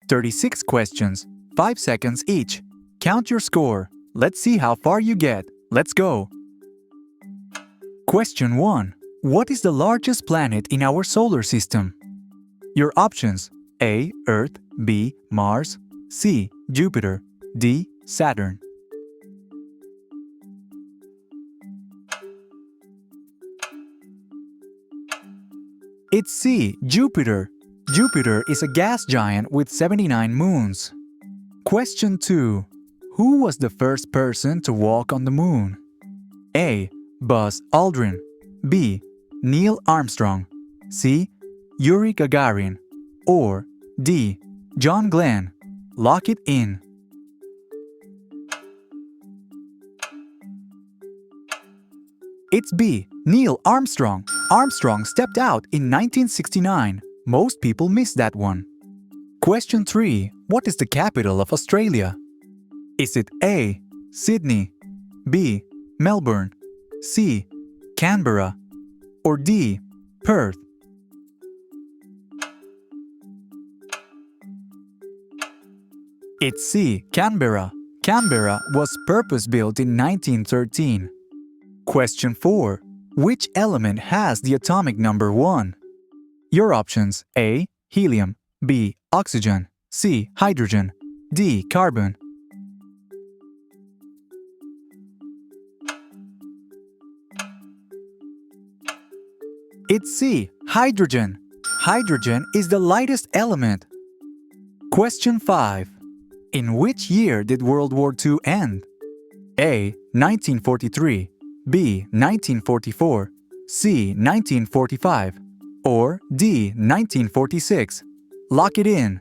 36 questions, 5 seconds each. Count your score. Let's see how far you get. Let's go. Question 1. What is the largest planet in our solar system? Your options: A. Earth, B. Mars, C. Jupiter, D. Saturn. It's C. Jupiter. Jupiter is a gas giant with 79 moons. Question 2. Who was the first person to walk on the moon? A. Buzz Aldrin, B. Neil Armstrong, C. Yuri Gagarin, or D. John Glenn. Lock it in. It's B. Neil Armstrong. Armstrong stepped out in 1969. Most people miss that one. Question 3. What is the capital of Australia? Is it A. Sydney, B. Melbourne, C. Canberra, or D. Perth? It's C. Canberra. Canberra was purpose-built in 1913. Question 4. Which element has the atomic number 1? Your options: A. Helium, B. Oxygen, C. Hydrogen, D. Carbon. It's C. Hydrogen. Hydrogen is the lightest element. Question 5. In which year did World War II end? A. 1943, B. 1944, C. 1945, or D. 1946. Lock it in.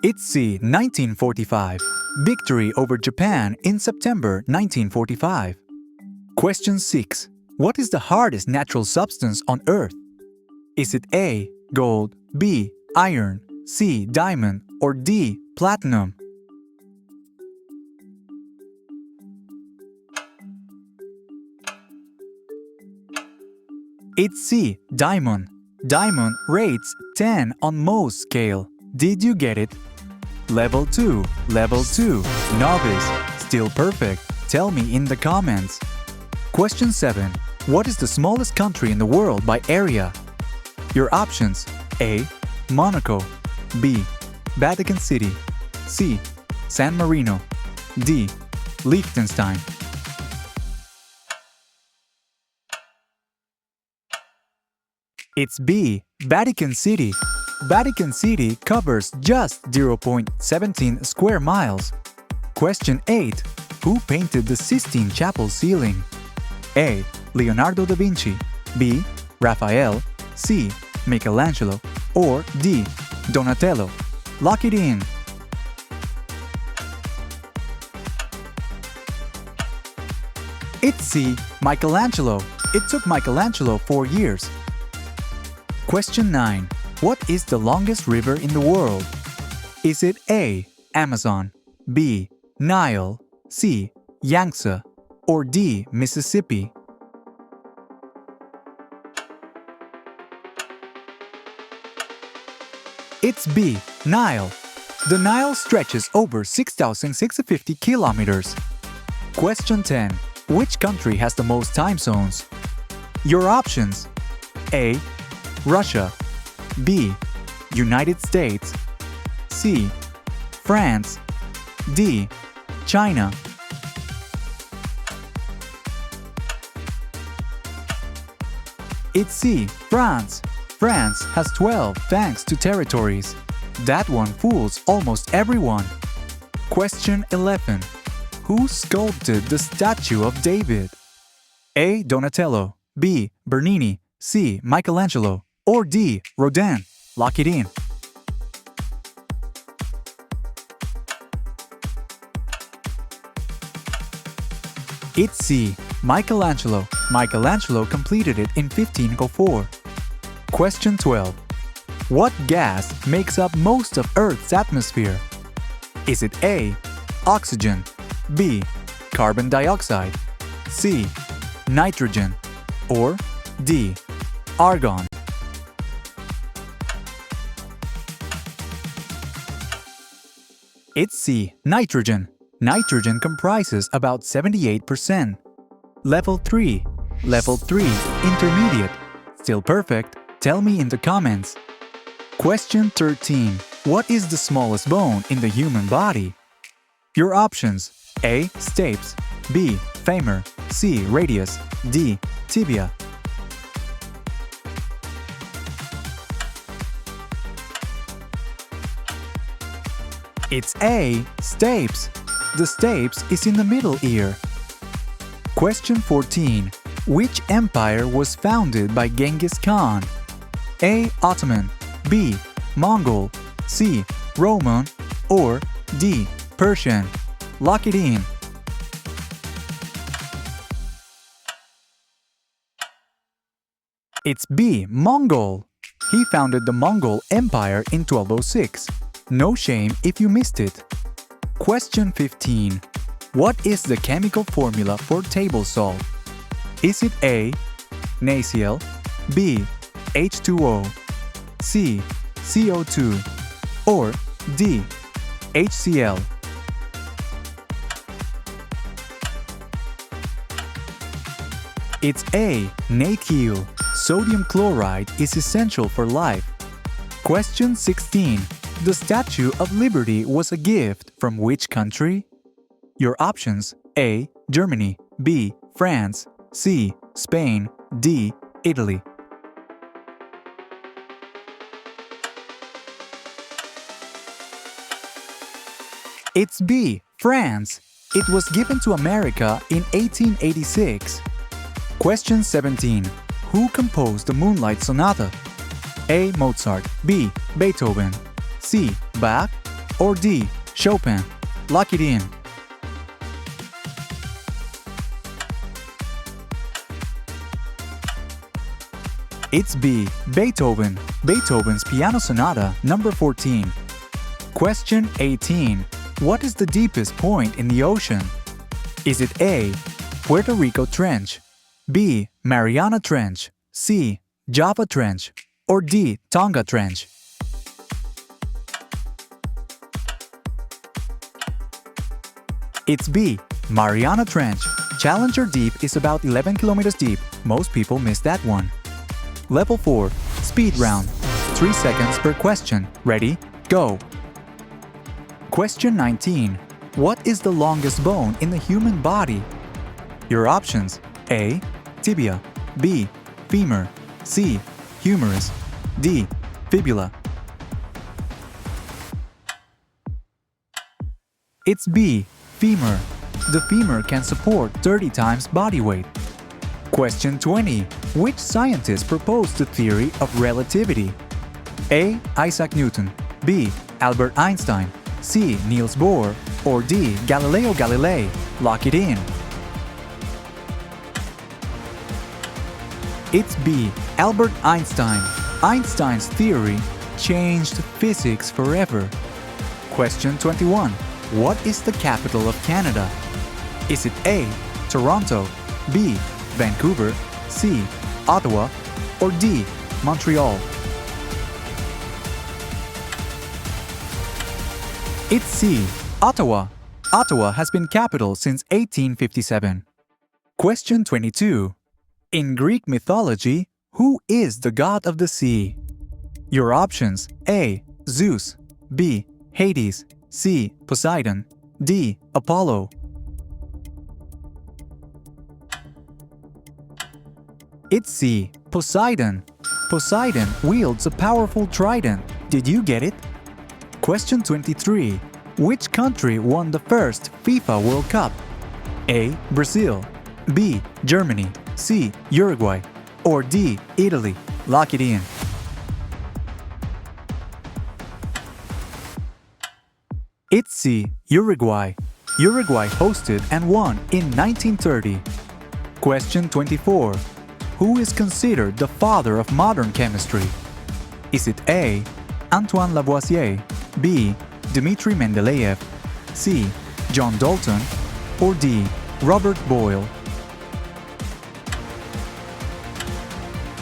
It's C. 1945. Victory over Japan in September 1945. Question 6. What is the hardest natural substance on Earth? Is it A. Gold, B. Iron, C. Diamond, or D. Platinum? It's C. Diamond. Diamond rates 10 on Mohs scale. Did you get it? Level 2. Level 2. Novice. Still perfect? Tell me in the comments. Question 7. What is the smallest country in the world by area? Your options: A. Monaco, B. Vatican City, C. San Marino, D. Liechtenstein. It's B. Vatican City. Vatican City covers just 0.17 square miles. Question 8. Who painted the Sistine Chapel ceiling? A. Leonardo da Vinci, B. Raphael, C. Michelangelo, or D. Donatello. Lock it in. It's C. Michelangelo. It took Michelangelo 4 years. Question 9. What is the longest river in the world? Is it A. Amazon, B. Nile, C. Yangtze, or D. Mississippi? It's B. Nile. The Nile stretches over 6,650 kilometers. Question 10. Which country has the most time zones? Your options: A. Russia, B. United States, C. France, D. China. It's C. France. France has 12 thanks to territories. That one fools almost everyone. Question 11. Who sculpted the statue of David? A. Donatello, B. Bernini, C. Michelangelo, or D. Rodin. Lock it in. It's C. Michelangelo. Michelangelo completed it in 1504. Question 12. What gas makes up most of Earth's atmosphere? Is it A. Oxygen, B. Carbon dioxide, C. Nitrogen, or D. argon? It's C. Nitrogen. Nitrogen comprises about 78%. Level 3. Level 3. Intermediate. Still perfect? Tell me in the comments. Question 13. What is the smallest bone in the human body? Your options: A. Stapes, B. Femur, C. Radius, D. Tibia. It's A. Stapes. The stapes is in the middle ear. Question 14. Which empire was founded by Genghis Khan? A. Ottoman, B. Mongol, C. Roman, or D. Persian. Lock it in. It's B. Mongol. He founded the Mongol Empire in 1206. No shame if you missed it. Question 15. What is the chemical formula for table salt? Is it A. NaCl, B. H2O, C. CO2, or D. HCl? It's A. NaCl. Sodium chloride is essential for life. Question 16. The Statue of Liberty was a gift from which country? Your options: A. Germany, B. France, C. Spain, D. Italy. It's B. France. It was given to America in 1886. Question 17. Who composed the Moonlight Sonata? A. Mozart, B. Beethoven, C. Bach, or D. Chopin? Lock it in. It's B. Beethoven. Beethoven's Piano Sonata number 14. Question 18. What is the deepest point in the ocean? Is it A. Puerto Rico Trench, B. Mariana Trench, C. Java Trench, or D. Tonga Trench? It's B. Mariana Trench. Challenger Deep is about 11 kilometers deep. Most people miss that one. Level 4. Speed round. 3 seconds per question. Ready? Go! Question 19. What is the longest bone in the human body? Your options: A. Tibia, B. Femur, C. Humerus, D. Fibula. It's B. Femur. The femur can support 30 times body weight. Question 20. Which scientist proposed the theory of relativity? A. Isaac Newton, B. Albert Einstein, C. Niels Bohr, or D. Galileo Galilei? Lock it in. It's B. Albert Einstein. Einstein's theory changed physics forever. Question 21. What is the capital of Canada? Is it A. Toronto, B. Vancouver, C. Ottawa, or D. Montreal? It's C. Ottawa. Ottawa has been capital since 1857. Question 22. In Greek mythology, who is the god of the sea? Your options: A. Zeus, B. Hades, C. Poseidon, D. Apollo. It's C. Poseidon. Poseidon wields a powerful trident. Did you get it? Question 23. Which country won the first FIFA World Cup? A. Brazil, B. Germany, C. Uruguay, or D. Italy? Lock it in. It's C. Uruguay. Uruguay hosted and won in 1930. Question 24. Who is considered the father of modern chemistry? Is it A. Antoine Lavoisier, B. Dmitri Mendeleev, C. John Dalton, or D. Robert Boyle?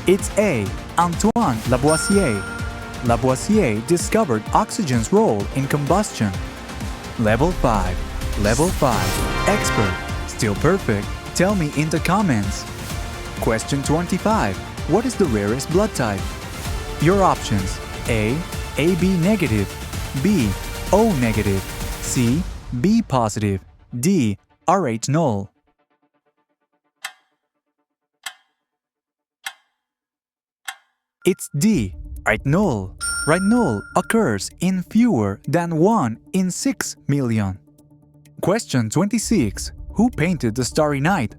It's A. Antoine Lavoisier. Lavoisier discovered oxygen's role in combustion. Level 5. Level 5. Expert. Still perfect? Tell me in the comments. Question 25. What is the rarest blood type? Your options: A. AB negative, B. O negative, C. B positive, D. Rh null. It's D. Rh null. Rh null occurs in fewer than 1 in 6 million. Question 26. Who painted the Starry Night?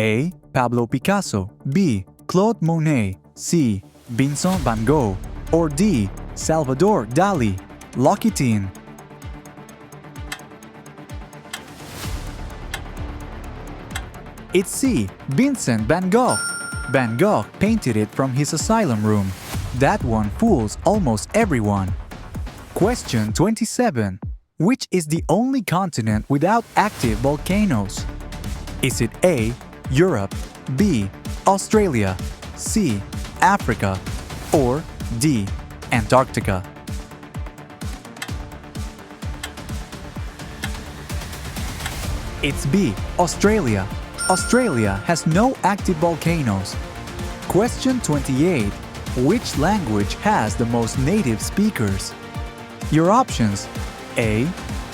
A. Pablo Picasso, B. Claude Monet, C. Vincent van Gogh, or D. Salvador Dali. Lock it in. It's C. Vincent van Gogh. Van Gogh painted it from his asylum room. That one fools almost everyone. Question 27. Which is the only continent without active volcanoes? Is it A. Europe, B. Australia, C. Africa, or D. Antarctica? It's B. Australia. Australia has no active volcanoes. Question 28. Which language has the most native speakers? Your options: A.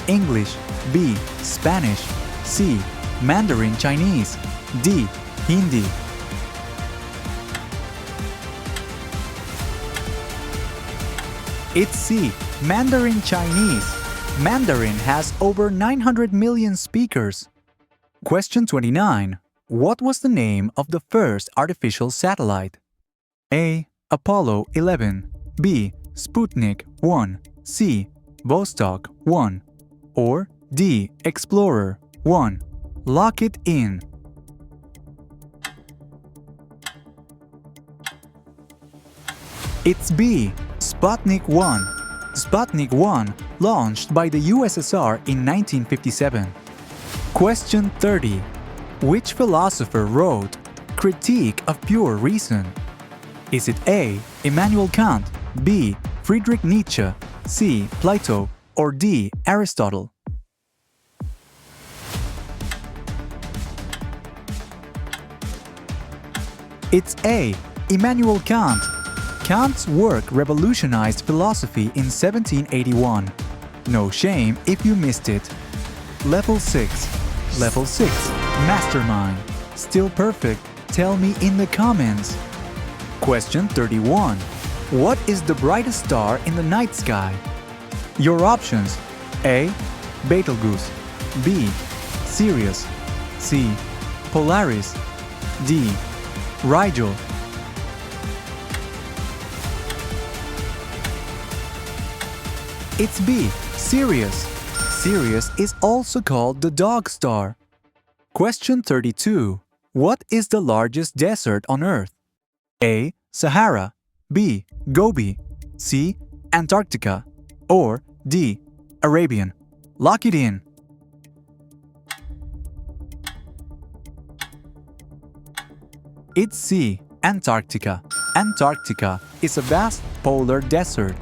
English, B. Spanish, C. Mandarin Chinese, D. Hindi. It's C. Mandarin Chinese. Mandarin has over 900 million speakers. Question 29. What was the name of the first artificial satellite? A. Apollo 11, B. Sputnik 1, C. Vostok 1, or D. Explorer 1. Lock it in. It's B. Sputnik 1. Sputnik 1 launched by the USSR in 1957. Question 30. Which philosopher wrote Critique of Pure Reason? Is it A. Immanuel Kant, B. Friedrich Nietzsche, C. Plato, or D. Aristotle? It's A. Immanuel Kant. Kant's work revolutionized philosophy in 1781. No shame if you missed it. Level 6. Level 6. Mastermind. Still perfect? Tell me in the comments. Question 31. What is the brightest star in the night sky? Your options: A. Betelgeuse, B. Sirius, C. Polaris, D. Rigel. It's B. Sirius. Sirius is also called the dog star. Question 32. What is the largest desert on Earth? A. Sahara, B. Gobi, C. Antarctica, or D. Arabian. Lock it in. It's C. Antarctica. Antarctica is a vast polar desert.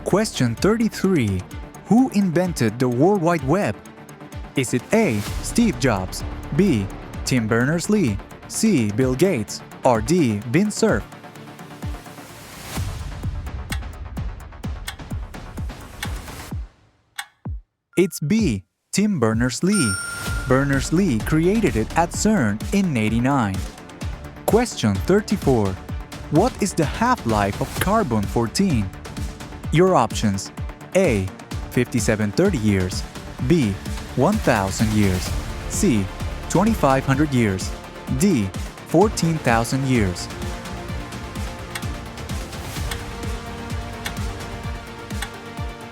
Question 33. Who invented the World Wide Web? Is it A. Steve Jobs, B. Tim Berners-Lee, C. Bill Gates, or D. Vint Cerf? It's B. Tim Berners-Lee. Berners-Lee created it at CERN in '89. Question 34. What is the half-life of carbon-14? Your options: A. 5730 years, B. 1000 years, C. 2500 years, D. 14,000 years.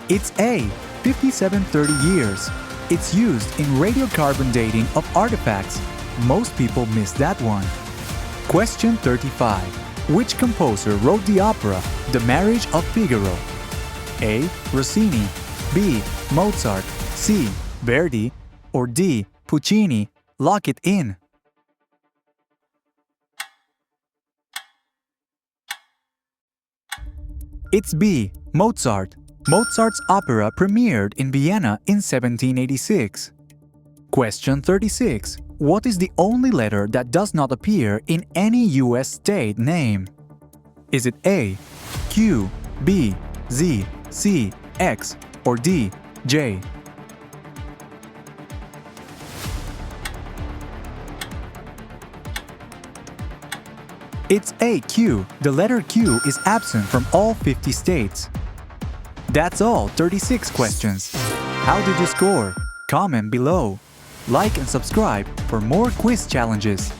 It's A. 5730 years. It's used in radiocarbon dating of artifacts. Most people miss that one. Question 35. Which composer wrote the opera The Marriage of Figaro? A. Rossini, B. Mozart, C. Verdi, or D. Puccini? Lock it in. It's B. Mozart. Mozart's opera premiered in Vienna in 1786. Question 36. What is the only letter that does not appear in any US state name? Is it A, Q, B, Z, C, X, or D, J? It's A, Q. The letter Q is absent from all 50 states. That's all 36 questions. How did you score? Comment below. Like and subscribe for more quiz challenges.